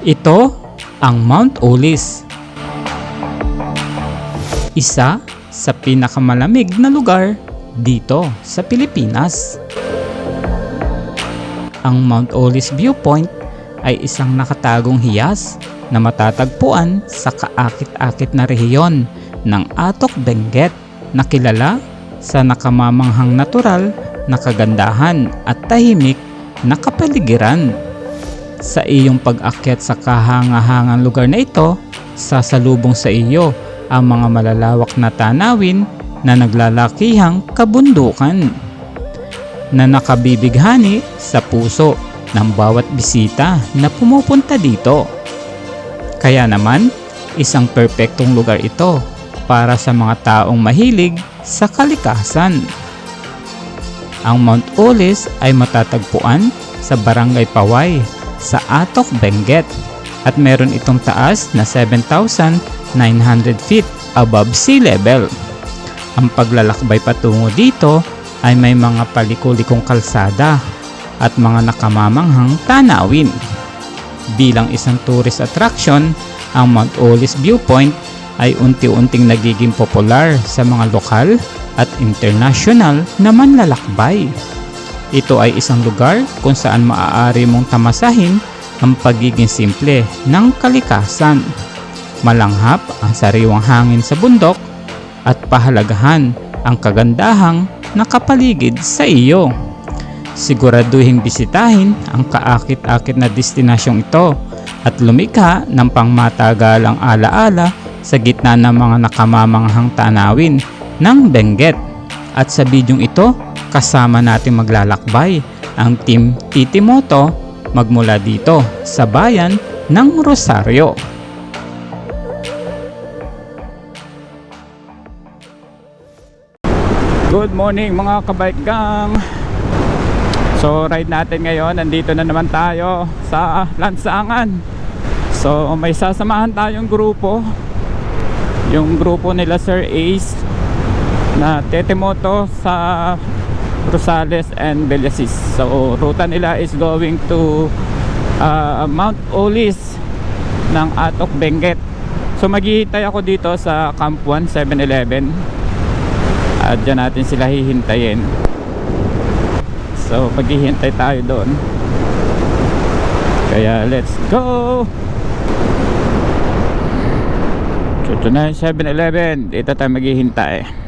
Ito ang Mount Olis, isa sa pinakamalamig na lugar dito sa Pilipinas. Ang Mount Olis Viewpoint ay isang nakatagong hiyas na matatagpuan sa kaakit-akit na rehiyon ng Atok Benguet na kilala sa nakamamanghang natural na kagandahan at tahimik na kapaligiran. Sa iyong pag-akyat sa kahangahangang lugar na ito, sasalubong sa iyo ang mga malalawak na tanawin na naglalakihang kabundukan na nakabibighani sa puso ng bawat bisita na pumupunta dito. Kaya naman, isang perpektong lugar ito para sa mga taong mahilig sa kalikasan. Ang Mount Olis ay matatagpuan sa Barangay Paway sa Atok Benguet at meron itong taas na 7,900 feet above sea level. Ang paglalakbay patungo dito ay may mga palikulikong kalsada at mga nakamamanghang tanawin. Bilang isang tourist attraction, ang Mount Olis Viewpoint ay unti-unting nagiging popular sa mga lokal at international na manlalakbay. Ito ay isang lugar kung saan maaari mong tamasahin ang pagiging simple ng kalikasan, malanghap ang sariwang hangin sa bundok, at pahalagahan ang kagandahang nakapaligid sa iyo. Siguraduhing bisitahin ang kaakit-akit na destinasyong ito at lumikha ng pangmatagalang alaala sa gitna ng mga nakamamanghang tanawin ng Benguet. At sa bidyong ito, kasama natin maglalakbay ang Team Titimoto magmula dito sa bayan ng Rosario. Good morning mga kabike gang! So ride natin ngayon, nandito na naman tayo sa Lansangan. So may sasamahan tayong grupo, yung grupo nila Sir Ace na Titimoto sa Rosales and Villasis. So ruta nila is going to Mount Olis ng Atok Benguet. So maghihintay ako dito sa Camp 1 7-Eleven at dyan natin sila hihintayin. So maghihintay tayo doon, kaya let's go. So ito na yung 7-Eleven, dito tayo maghihintay.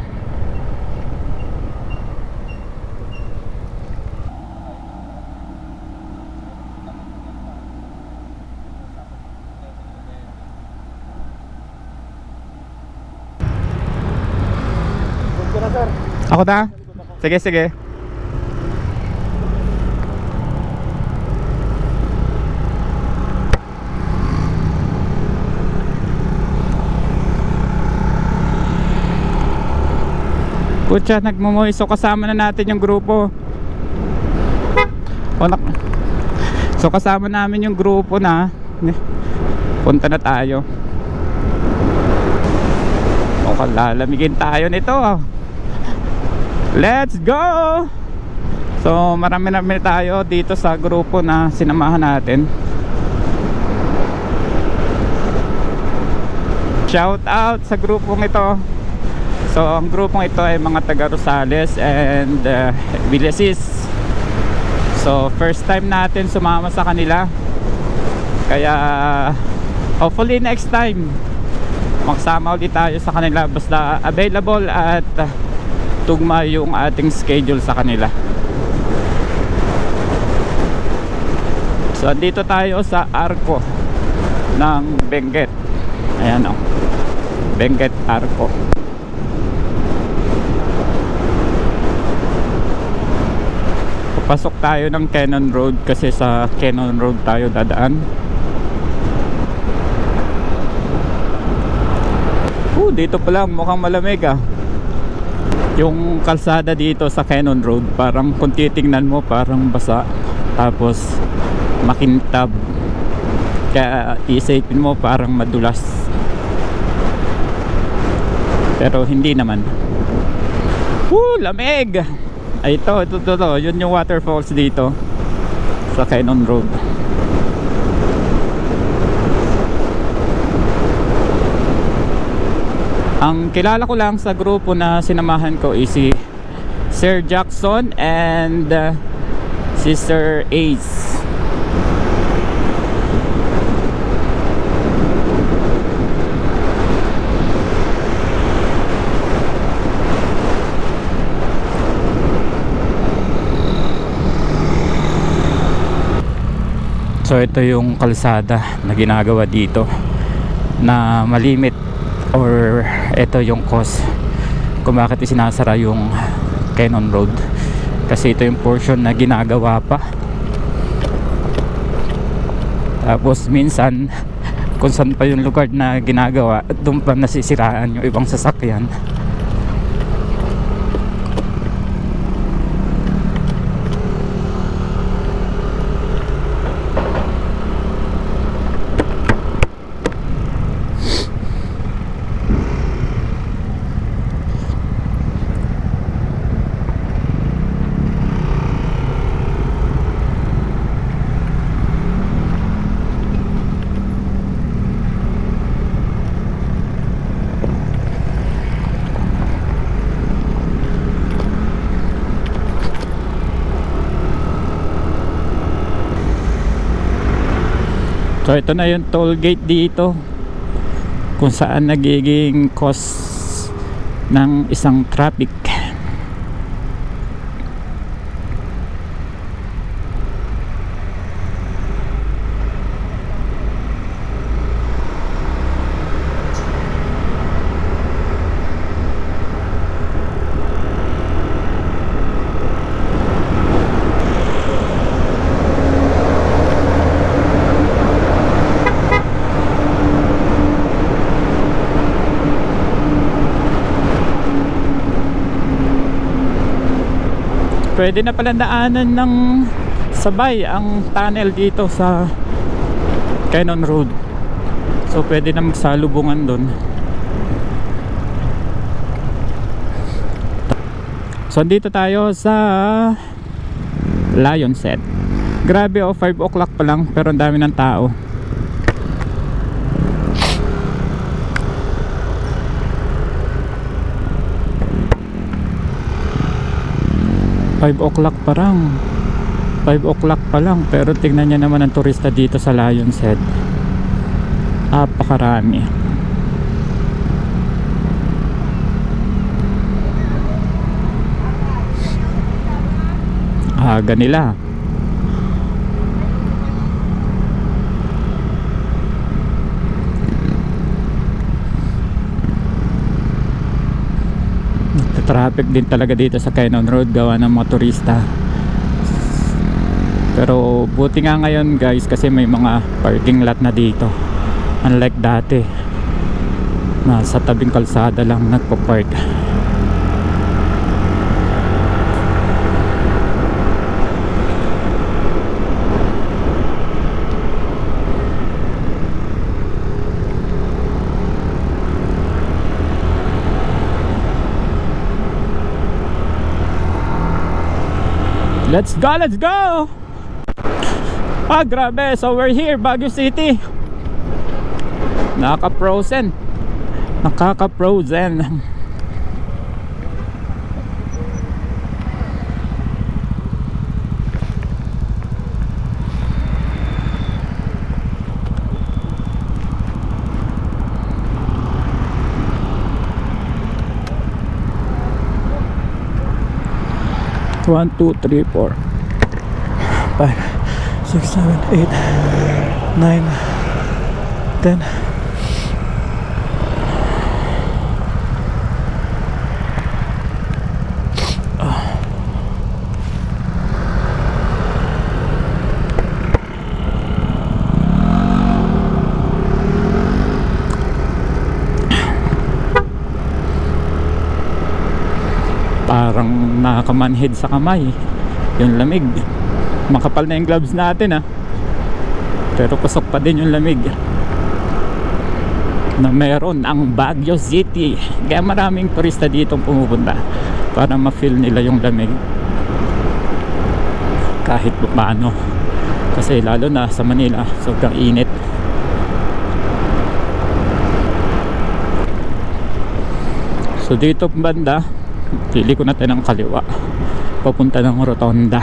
Ako na? Sige, sige. Kutsa, nagmumuhay. So kasama na natin yung grupo. So kasama namin yung grupo na punta na tayo. Mukhang lalamigin tayo nito. Let's go! So marami tayo dito sa grupo na sinamahan natin. Shout out sa grupong ito. So ang grupong ito ay mga taga Rosales and Villasis. So first time natin sumama sa kanila, kaya hopefully next time magsama ulit tayo sa kanila, basta available at tugma yung ating schedule sa kanila. So dito tayo sa Arco ng Benguet. Ayan o, Benguet Arco. Papasok tayo ng Cannon Road kasi sa Cannon Road tayo dadaan. Dito pa lang mukhang malamig ah. Yung kalsada dito sa Cannon Road, parang kung titingnan mo parang basa, tapos makintab, kaya isipin mo parang madulas, pero hindi naman. Lamig! Ay ito, yun yung waterfalls dito sa Cannon Road. Ang kilala ko lang sa grupo na sinamahan ko is si Sir Jackson and Sister Ace. So ito yung kalsada na ginagawa dito na malimit, or ito yung cause kung bakit sinasara yung Cannon Road, kasi ito yung portion na ginagawa pa. Tapos minsan kung saan pa yung lugar na ginagawa, doon pa nasisiraan yung ibang sasakyan. So ito na yung toll gate dito, kung saan nagiging cause ng isang traffic. Pwede na pala daanan ng sabay ang tunnel dito sa Cannon Road. So pwede na magsalubungan doon. So dito tayo sa Lion Set. Grabe, 5 o'clock pa lang pero ang dami ng tao. Five o'clock pa lang. 5 o'clock pa lang, pero tingnan niya naman ang turista dito sa Lion's Head. Napakarami. Aga nila. Traffic din talaga dito sa Cannon Road gawa ng mga turista. Pero buti nga ngayon guys, kasi may mga parking lot na dito, unlike dati na sa tabing kalsada lang nagpo-park. Let's go, let's go! Ah, grabe. So we're here, Baguio City. Nakaka-frozen. Nakaka-frozen. One, two, three, 4, 5, 6, 7, 8, 9, 10. Parang nakakamanhid sa kamay yung lamig. Makapal na yung gloves natin pero pasok pa din yung lamig na meron ang Baguio City. Kaya maraming turista dito pumupunta para ma-feel nila yung lamig kahit paano, kasi lalo na sa Manila sobrang init. So dito banda, pili ko natin ng kaliwa papunta ng Rotonda.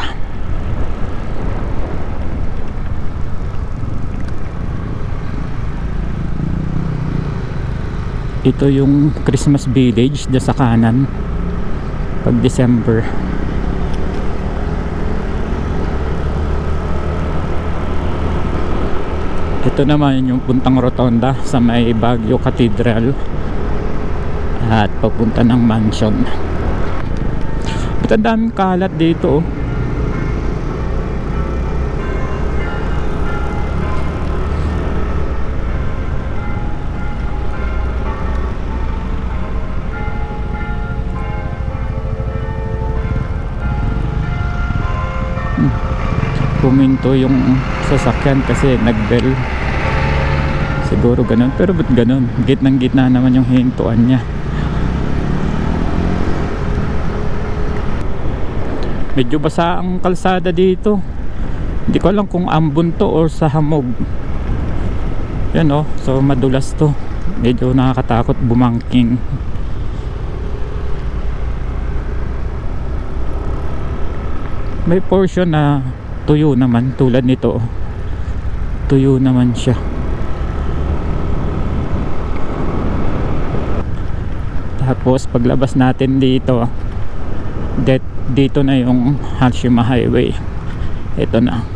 Ito yung Christmas Village dyan sa kanan pag December. Ito naman yung puntang Rotonda sa may Baguio Cathedral at papunta ng mansion. Ba't ang daming kalat dito oh? Puminto yung sasakyan kasi nagbell. Siguro ganun, pero ba't ganun? Gitnang gitna naman yung hintuan niya. Medyo basa ang kalsada dito. Hindi ko alam kung ambon to or sa hamog. Yan oh, so madulas to. Medyo nakakatakot bumangking. May portion na tuyo naman tulad nito. Tuyo naman siya. Tapos paglabas natin dito, dito na yung Harshima Highway. Ito na.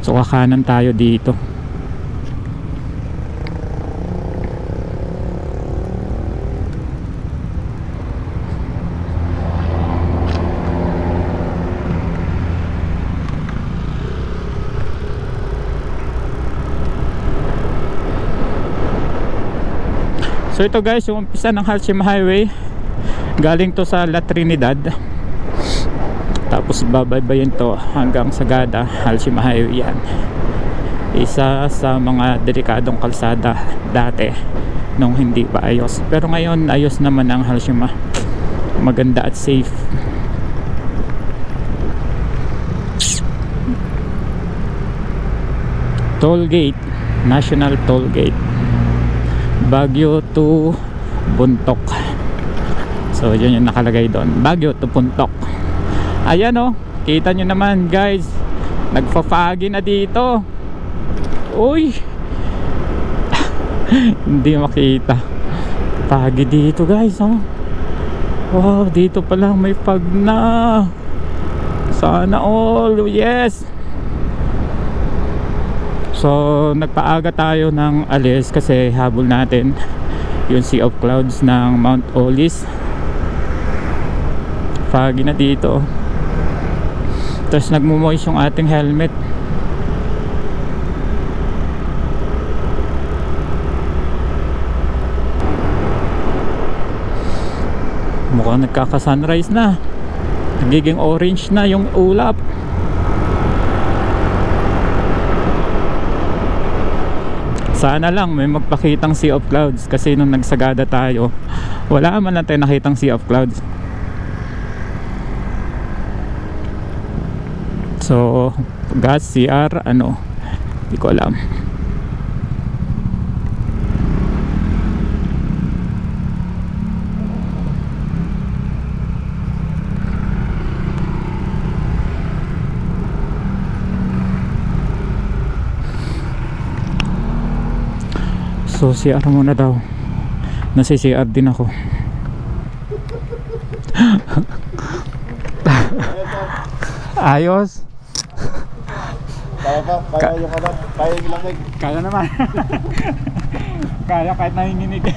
So kakanan tayo dito. So ito guys, yung umpisa ng Harshima Highway, galing to sa La Trinidad, tapos babaybayin to hanggang Sagada. Harshima Highway yan. Isa sa mga delikadong kalsada dati nung hindi pa ayos, pero ngayon ayos naman ang Harshima. Maganda at safe. Toll gate, National Toll Gate, Baguio to Buntok. So yun yung nakalagay doon, Baguio to Buntok. Ayan oh, kita nyo naman guys, nagfa-foggy na dito. Uy hindi makita, foggy dito guys oh. Wow, dito pa lang may fog na. Sana all, yes. So nagpaaga tayo ng alis kasi habol natin yung Sea of Clouds ng Mount Olis. Foggy na dito. Tapos nagmumoist yung ating helmet. Mukhang nagkaka-sunrise na. Nagiging orange na yung ulap. Sana lang may magpakitang Sea of Clouds, kasi nung nagsagada tayo wala man lang tayo nakitang Sea of Clouds. So gas, CR, ano, hindi ko alam. So CR muna daw. Nasi CR din ako. Ayos. Kaya pa? Kaya yung ano? Kaya yung lamig? Kaya naman. Kaya kahit nanginginig.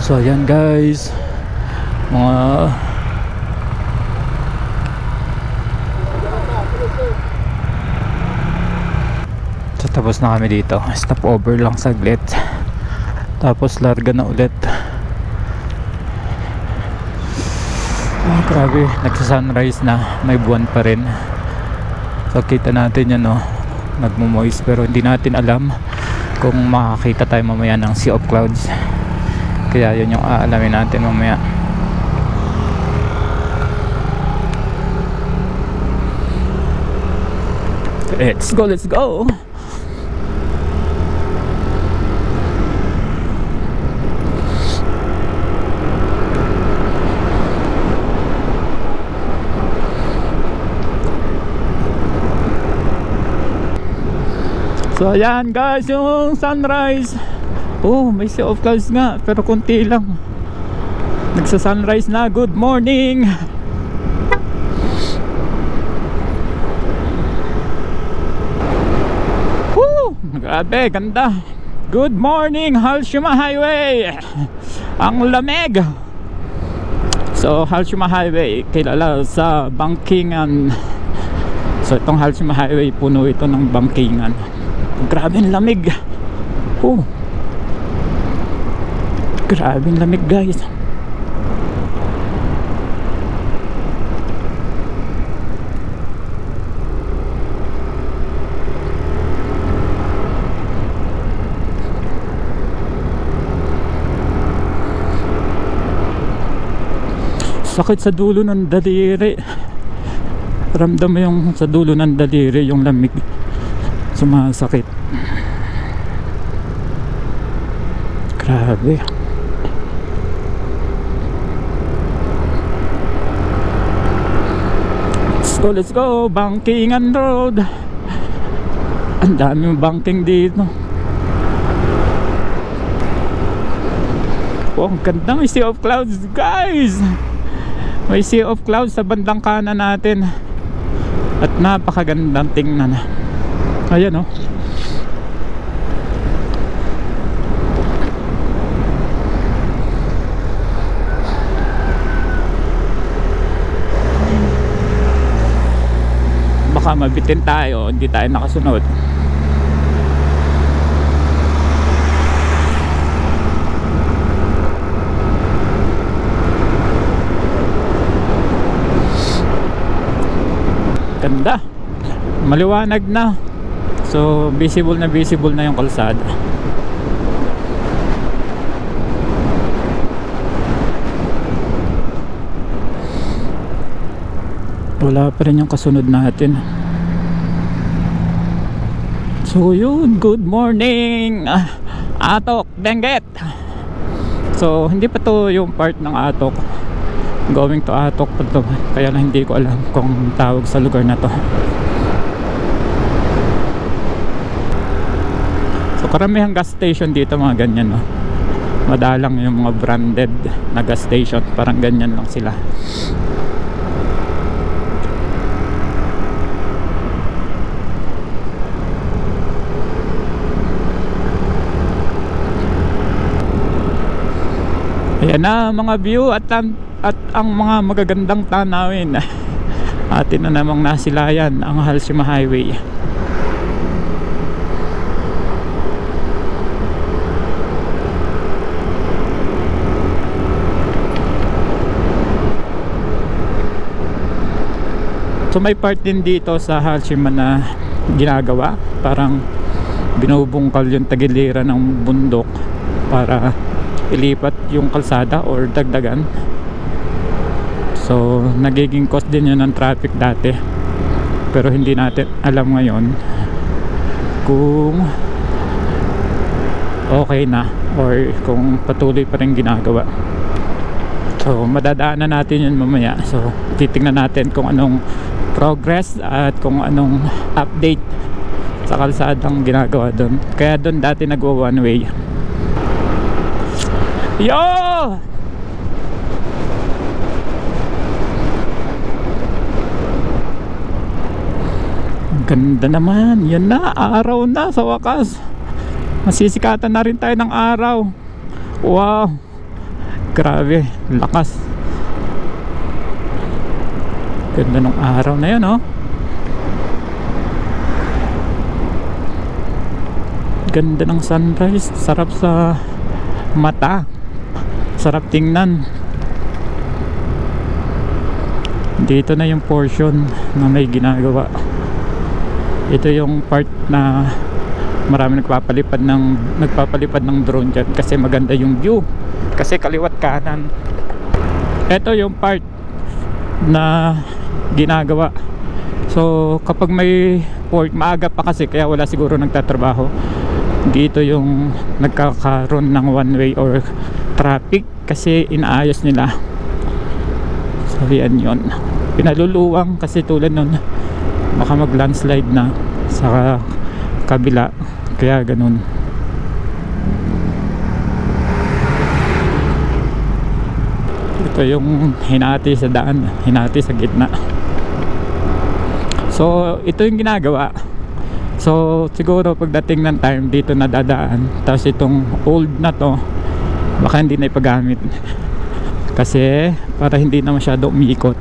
So yan guys, mga tapos na kami dito. Stop over lang saglit, tapos larga na ulit. Oh, grabe, nagsa-sunrise na, may buwan pa rin. So kita natin yan, no, nagmo-moist, pero hindi natin alam kung makakita tayo mamaya ng Sea of Clouds. Kaya yun yung aalamin natin mamaya. Let's go, let's go. So ayan guys, yung sunrise. Oh, may sea of clouds nga, pero konti lang. Nagsa-sunrise na. Good morning. Woo! Grabe, ganda. Good morning, Halshima Highway. Ang lamig. So, Halshima Highway, kilala sa bangkingan. So, itong Halshima Highway, puno ito ng bangkingan. Grabe ang lamig. Grabe ang lamig guys. Sakit sa dulo ng daliri. Ramdam mo yung sa dulo ng daliri, yung lamig. Sumasakit. Grabe. Let's go. Bangkingan Road. Ang dami banking dito. Oh, ang ganda. May sea of clouds guys. May sea of clouds sa bandang kanan natin. At napakagandang tingnan. Ayan oh. Baka mabitin tayo, hindi tayo nakasunod. Ganda, maliwanag na. So visible na yung kalsada. Wala pa rin yung kasunod natin. So yun, good morning Atok, Benguet. So hindi pa to yung part ng Atok. Going to Atok pa to. Kaya lang hindi ko alam kung tawag sa lugar na to. So karamihang gas station dito mga ganyan no. Madalang yung mga branded na gas station. Parang ganyan lang sila. Ayan na mga view at ang mga magagandang tanawin. Atin na namang nasilayan ang Halshima Highway. So may part din dito sa Halshima na ginagawa. Parang binubungkal yung tagiliran ng bundok para ilipat yung kalsada or dagdagan. So nagiging cost din yun ng traffic dati, pero hindi natin alam ngayon kung okay na or kung patuloy pa rin ginagawa. So madadaanan natin yun mamaya. So titingnan natin kung anong progress at kung anong update sa kalsadang ginagawa doon. Kaya doon dati nagwa one way. Yo! Ganda naman. Yan na, araw na sa wakas. Masisikatan na rin tayo ng araw. Wow, grabe, lakas. Ganda ng araw na yun oh. Ganda ng sunrise. Sarap sa mata. Sarap tingnan. Dito na yung portion na may ginagawa. Ito yung part na marami nagpapalipad ng drone dyan kasi maganda yung view, kasi kaliwat kanan. Ito yung part na ginagawa. So kapag may port, maaga pa kasi kaya wala siguro nagtatrabaho. Dito yung nagkakaroon ng one way or traffic kasi inaayos nila. So yan yun, pinaluluwang kasi tulad nun baka mag landslide na sa kabila. Kaya ganun. Ito yung hinati sa daan, hinati sa gitna. So ito yung ginagawa. So siguro pagdating ng time dito na dadaan, tapos itong old na to baka hindi na ipagamit, kasi para hindi na masyado umiikot.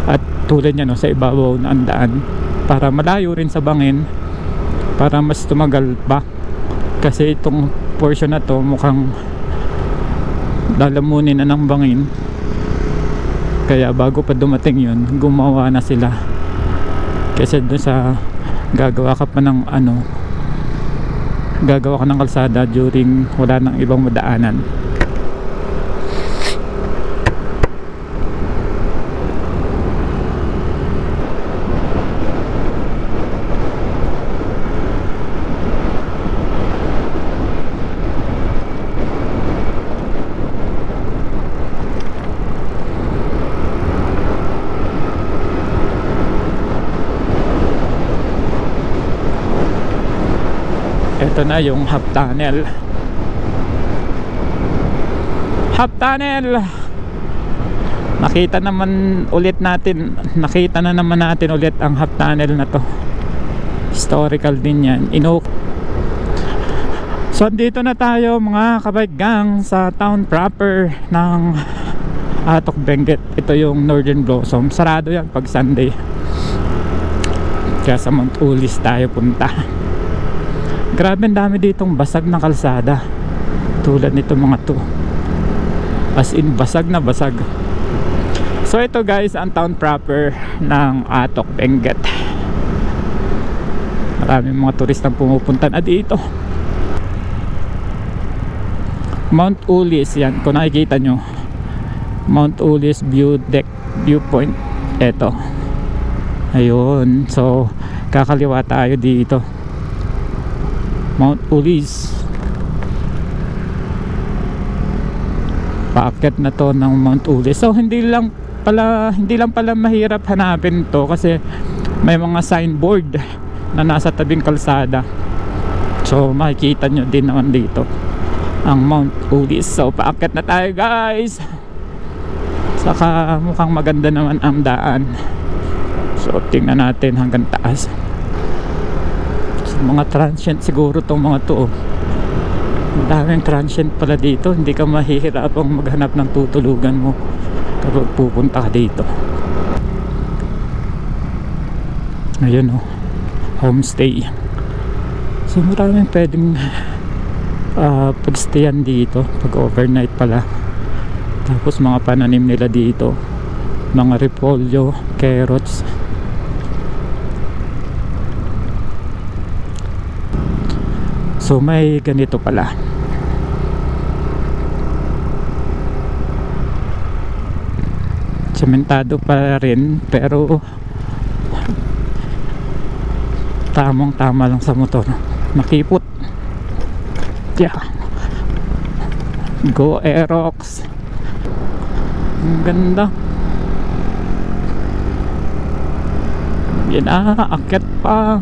At tulad niya, no, sa ibabaw na ang daan, para malayo rin sa bangin, para mas tumagal pa. Kasi itong portion na to mukhang lalamunin na ng bangin, kaya bago pa dumating yun, gumawa na sila. Kasi doon sa gagawa ka pa ng ano, gagawa ka ng kalsada during wala nang ibang madaanan. Ito na yung half tunnel. Half tunnel. Nakita na naman natin ulit ang half tunnel na to. Historical din yan. So dito na tayo mga kabike gang sa town proper ng Atok Benguet. Ito yung Northern Blossom. Sarado yan pag Sunday. Kaya sa Mount Ulis tayo punta. Grabe, ang dami ditong basag na kalsada. Tulad nito mga to. As in basag na basag. So ito guys ang town proper ng Atok Benguet. Maraming mga turistang pumupunta na dito. Mount Ulis yan, kung nakikita nyo. Mount Ulis viewpoint. Ito. Ayun. So kakaliwa tayo dito. Mount Ulis. Paakyat na to ng Mount Ulis. So hindi lang pala mahirap hanapin to, kasi may mga signboard na nasa tabing kalsada. So makikita nyo din naman dito ang Mount Ulis. So paakyat na tayo guys. Saka mukhang maganda naman ang daan. So tingnan natin hanggang taas. Mga transient siguro tong mga to. Daming transient pala dito. Hindi ka mahihirapang maghanap ng tutulugan mo kapag pupunta ka dito. Ayun o, homestay. So maraming pwedeng pagstayan dito pag overnight pala. Tapos mga pananim nila dito, mga repolyo, carrots. So may ganito pala. Sementado pa rin, pero tamang tama lang sa motor. Makipot. Yeah. Go Aerox. Ang ganda. Yan, akyat pa.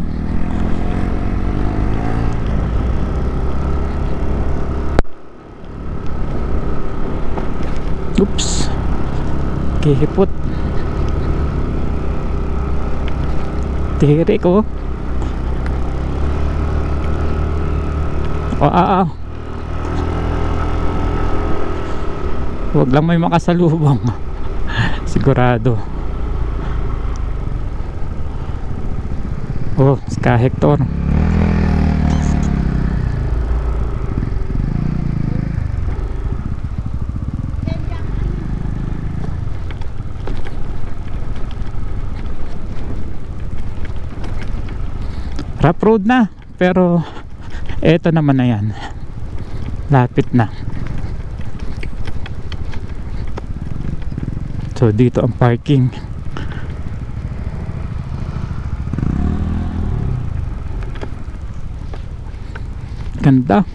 Oops. Kihipot. Tirik oh. Huwag lang may makasalubong. Sigurado. Oh, Ska Hector. Rough road na, pero eto naman na yan, lapit na. So dito ang parking. Ganda.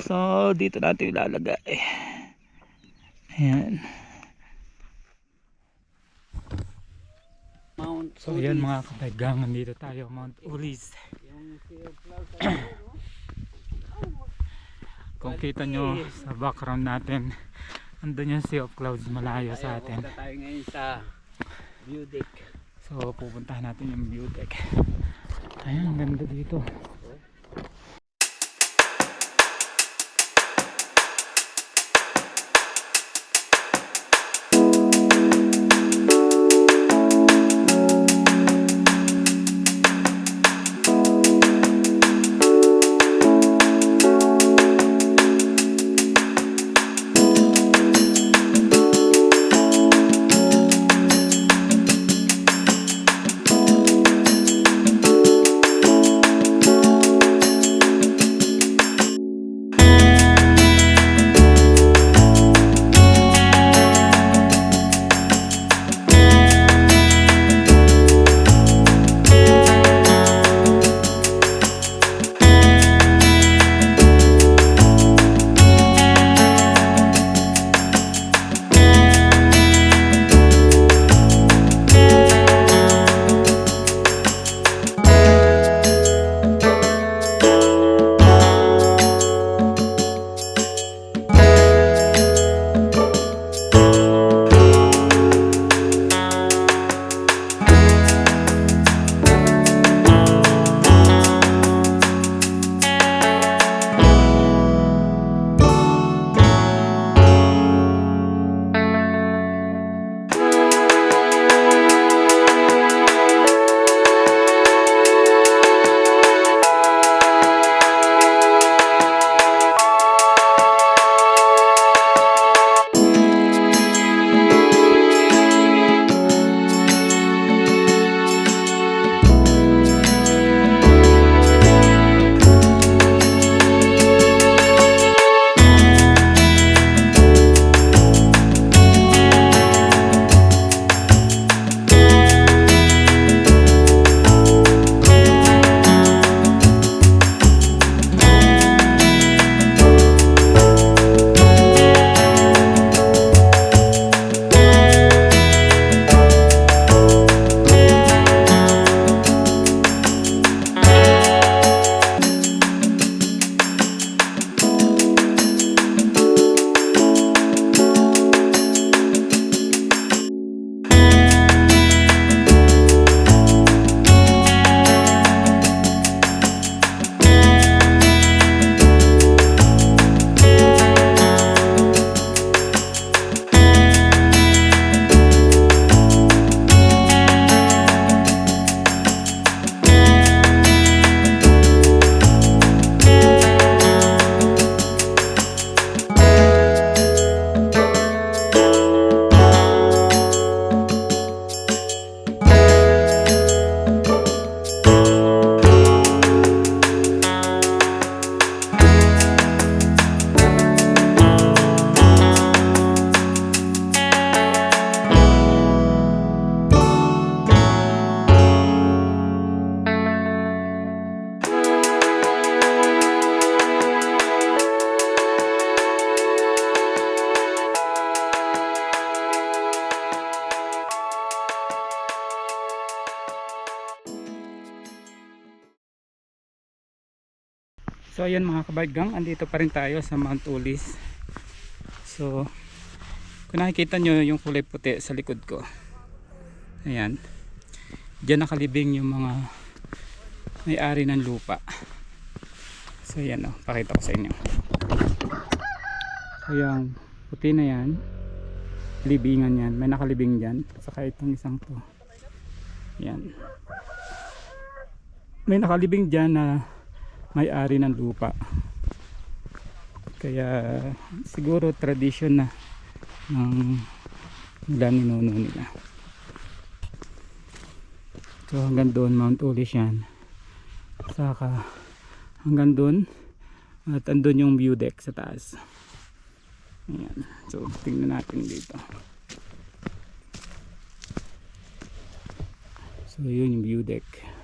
So dito natin ilalagay Ayan. Mount So ayan mga kabaigang, nandito tayo Mount Ulis. Yung Sea of Clouds ano, no? Kung kita nyo sa background natin, andun yung Sea of Clouds malayo sa atin. Punta tayo ngayon sa view deck. So pupuntahan natin yung view deck. Ayan, ganda dito. So ayan mga kabaigang, andito pa rin tayo sa Mount Ulis. So kung nakikita nyo yung kulay puti sa likod ko, ayan, diyan nakalibing yung mga may-ari ng lupa. So ayan o, pakita ko sa inyo. So yung puti na yan, libingan yan, may nakalibing dyan. Saka itong isang to, ayan, may nakalibing dyan na may-ari ng lupa. Kaya siguro tradition na ng nila ninuno nila. So hanggang doon Mount Ulis yan. Saka hanggang doon, at andun yung view deck sa taas. Ayan. So tingnan natin dito. So yun yung view deck.